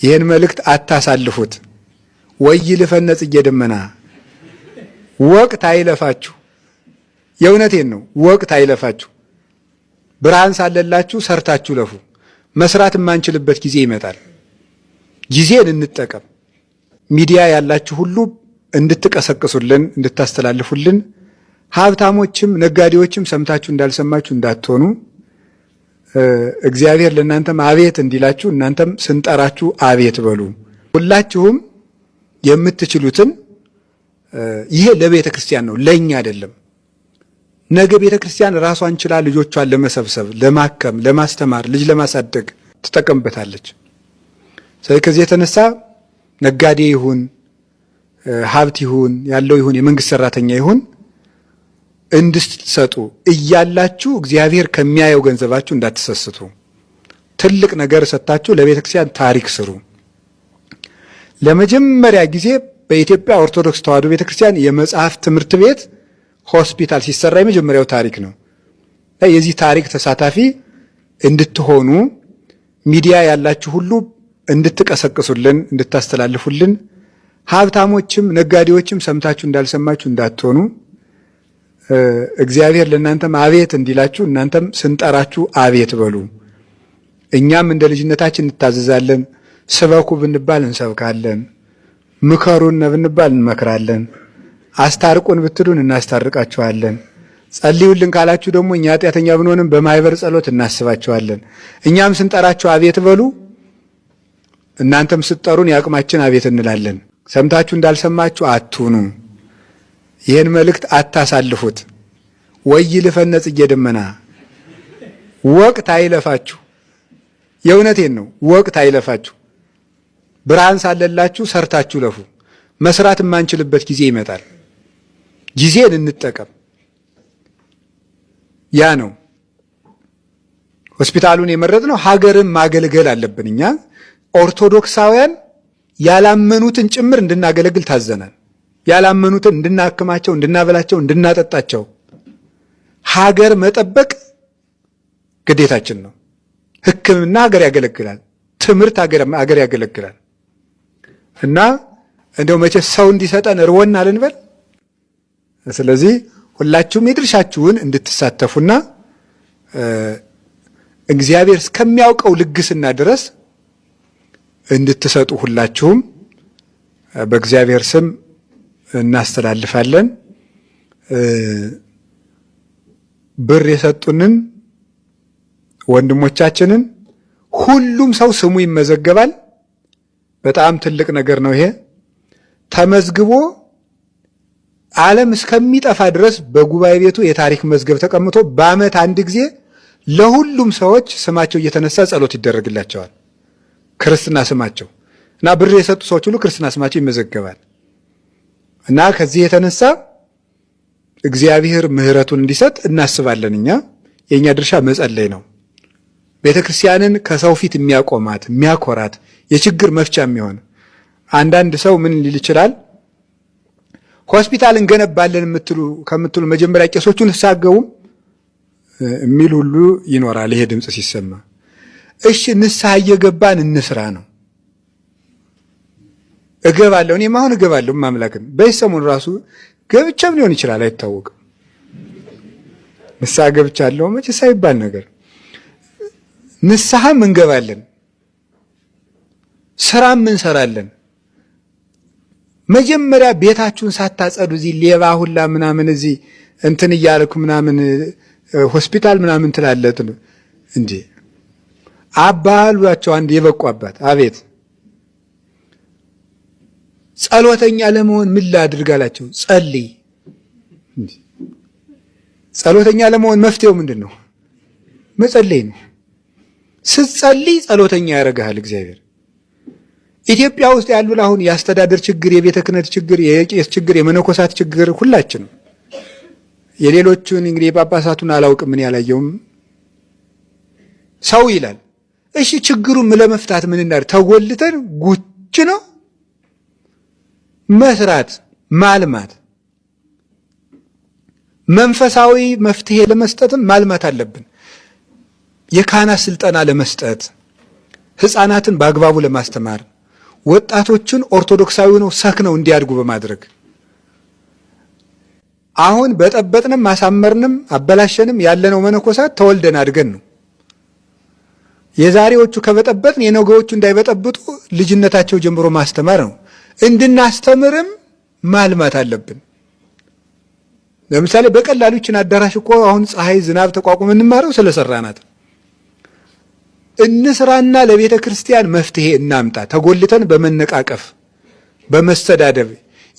ይህን መልእክት አታሳልፉት። ወይ ልፈነጽ እየደመና ወቅት አይለፋችሁ። የእውነቴን ነው። ወቅት አይለፋችሁ። ብርሃን ሳለላችሁ ሰርታችሁ ለፉ። መስራት የማንችልበት ጊዜ ይመጣል። ጊዜን እንጠቀም። ሚዲያ ያላችሁ ሁሉ እንድትቀሰቅሱልን፣ እንድታስተላልፉልን፣ ሀብታሞችም ነጋዴዎችም ሰምታችሁ እንዳልሰማችሁ እንዳትሆኑ እግዚአብሔር ለእናንተም አቤት እንዲላችሁ እናንተም ስንጠራችሁ አቤት በሉ። ሁላችሁም የምትችሉትን ይሄ ለቤተ ክርስቲያን ነው፣ ለኛ አይደለም። ነገ ቤተ ክርስቲያን ራሷን ችላ ልጆቿን ለመሰብሰብ፣ ለማከም፣ ለማስተማር፣ ልጅ ለማሳደግ ትጠቀምበታለች። ስለዚህ ከዚህ የተነሳ ነጋዴ ይሁን ሀብት ይሁን ያለው ይሁን የመንግስት ሰራተኛ ይሁን እንድትሰጡ እያላችሁ እግዚአብሔር ከሚያየው ገንዘባችሁ እንዳትሰስቱ። ትልቅ ነገር ሰጣችሁ ለቤተ ክርስቲያን ታሪክ ስሩ። ለመጀመሪያ ጊዜ በኢትዮጵያ ኦርቶዶክስ ተዋሕዶ ቤተ ክርስቲያን የመጽሐፍ ትምህርት ቤት ሆስፒታል ሲሰራ የመጀመሪያው ታሪክ ነው። የዚህ ታሪክ ተሳታፊ እንድትሆኑ ሚዲያ ያላችሁ ሁሉ እንድትቀሰቅሱልን፣ እንድታስተላልፉልን፣ ሀብታሞችም ነጋዴዎችም ሰምታችሁ እንዳልሰማችሁ እንዳትሆኑ እግዚአብሔር ለእናንተም አቤት እንዲላችሁ እናንተም ስንጠራችሁ አቤት በሉ። እኛም እንደ ልጅነታችን እንታዘዛለን። ስበኩ ብንባል እንሰብካለን። ምከሩን ብንባል እንመክራለን። አስታርቁን ብትሉን እናስታርቃችኋለን። ጸልዩልን ካላችሁ ደግሞ እኛ ኃጢአተኛ ብንሆንም በማይበር ጸሎት እናስባችኋለን። እኛም ስንጠራችሁ አቤት በሉ፣ እናንተም ስትጠሩን የአቅማችን አቤት እንላለን። ሰምታችሁ እንዳልሰማችሁ አትሁኑ። ይህን መልእክት አታሳልፉት። ወይ ልፈነጽ እየደመና ወቅት አይለፋችሁ። የእውነቴን ነው። ወቅት አይለፋችሁ። ብርሃን ሳለላችሁ ሰርታችሁ ለፉ። መስራት የማንችልበት ጊዜ ይመጣል። ጊዜን እንጠቀም። ያ ነው ሆስፒታሉን የመረጥነው። ሀገርን ማገልገል አለብን። እኛ ኦርቶዶክሳውያን ያላመኑትን ጭምር እንድናገለግል ታዘናል። ያላመኑትን እንድናክማቸው፣ እንድናበላቸው፣ እንድናጠጣቸው ሀገር መጠበቅ ግዴታችን ነው። ሕክምና ሀገር ያገለግላል። ትምህርት ሀገር ያገለግላል። እና እንደው መቼ ሰው እንዲሰጠን እርወና ልንበል። ስለዚህ ሁላችሁም የድርሻችሁን እንድትሳተፉና እግዚአብሔር እስከሚያውቀው ልግስና ድረስ እንድትሰጡ ሁላችሁም በእግዚአብሔር ስም እናስተላልፋለን። ብር የሰጡንን ወንድሞቻችንን ሁሉም ሰው ስሙ ይመዘገባል። በጣም ትልቅ ነገር ነው ይሄ። ተመዝግቦ ዓለም እስከሚጠፋ ድረስ በጉባኤ ቤቱ የታሪክ መዝገብ ተቀምጦ በዓመት አንድ ጊዜ ለሁሉም ሰዎች ስማቸው እየተነሳ ጸሎት ይደረግላቸዋል። ክርስትና ስማቸው እና ብር የሰጡ ሰዎች ሁሉ ክርስትና ስማቸው ይመዘገባል። እና ከዚህ የተነሳ እግዚአብሔር ምሕረቱን እንዲሰጥ እናስባለን። የኛ ድርሻ መጸለይ ነው። ቤተክርስቲያንን ከሰው ፊት የሚያቆማት የሚያኮራት የችግር መፍቻ የሚሆን አንዳንድ ሰው ምን ሊል ይችላል? ሆስፒታል እንገነባለን ከምትሉ መጀመሪያ ቄሶቹን ሳገቡም የሚል ሁሉ ይኖራል። ይሄ ድምጽ ሲሰማ እሺ ንስሐ እየገባን እንስራ ነው። እገባለሁ፣ እኔም አሁን እገባለሁ። ማምላክን በሰሞኑ ራሱ ገብቻም ሊሆን ይችላል፣ አይታወቅም። ንስሐ ገብቻለሁ መቼ ሳይባል ነገር ንስሐም እንገባለን፣ ስራም እንሰራለን። መጀመሪያ ቤታችሁን ሳታጸዱ እዚህ ሌባ ሁላ ምናምን እዚህ እንትን እያልኩ ምናምን ሆስፒታል ምናምን ትላለህ እንዴ? አባሏቸው አንድ የበቁ አባት አቤት ጸሎተኛ ለመሆን ምን ላድርግ አላቸው። ጸልይ። ጸሎተኛ ለመሆን መፍትሄው ምንድነው? መጸለይ ነው። ስትጸልይ ጸሎተኛ ያደርግሃል እግዚአብሔር። ኢትዮጵያ ውስጥ ያሉን አሁን የአስተዳደር ችግር፣ የቤተ ክህነት ችግር፣ የቄስ ችግር፣ የመነኮሳት ችግር ሁላችንም የሌሎቹን እንግዲህ የጳጳሳቱን አላውቅም ምን ያላየውም ሰው ይላል። እሺ ችግሩን ለመፍታት ምን እናድርግ? ተጎልተን ጉጭ ነው መስራት ማልማት። መንፈሳዊ መፍትሄ ለመስጠትም ማልማት አለብን። የካህናት ስልጠና ለመስጠት፣ ሕፃናትን በአግባቡ ለማስተማር ወጣቶችን ኦርቶዶክሳዊ ነው ሰክነው እንዲያድጉ በማድረግ አሁን በጠበጥንም ማሳመርንም አበላሸንም ያለነው መነኮሳት ተወልደን አድገን ነው። የዛሬዎቹ ከበጠበጥን የነገዎቹ እንዳይበጠብጡ ልጅነታቸው ጀምሮ ማስተማር ነው። እንድናስተምርም ማልማት አለብን። ለምሳሌ በቀላሉ ይችን አዳራሽ እኮ አሁን ፀሐይ ዝናብ ተቋቁመን እንማረው ስለሰራናት እንስራና ለቤተ ክርስቲያን መፍትሄ እናምጣ። ተጎልተን በመነቃቀፍ በመስተዳደብ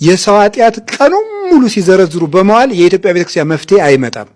የሰው ኃጢአት ቀኑን ሙሉ ሲዘረዝሩ በመዋል የኢትዮጵያ ቤተክርስቲያን መፍትሄ አይመጣም።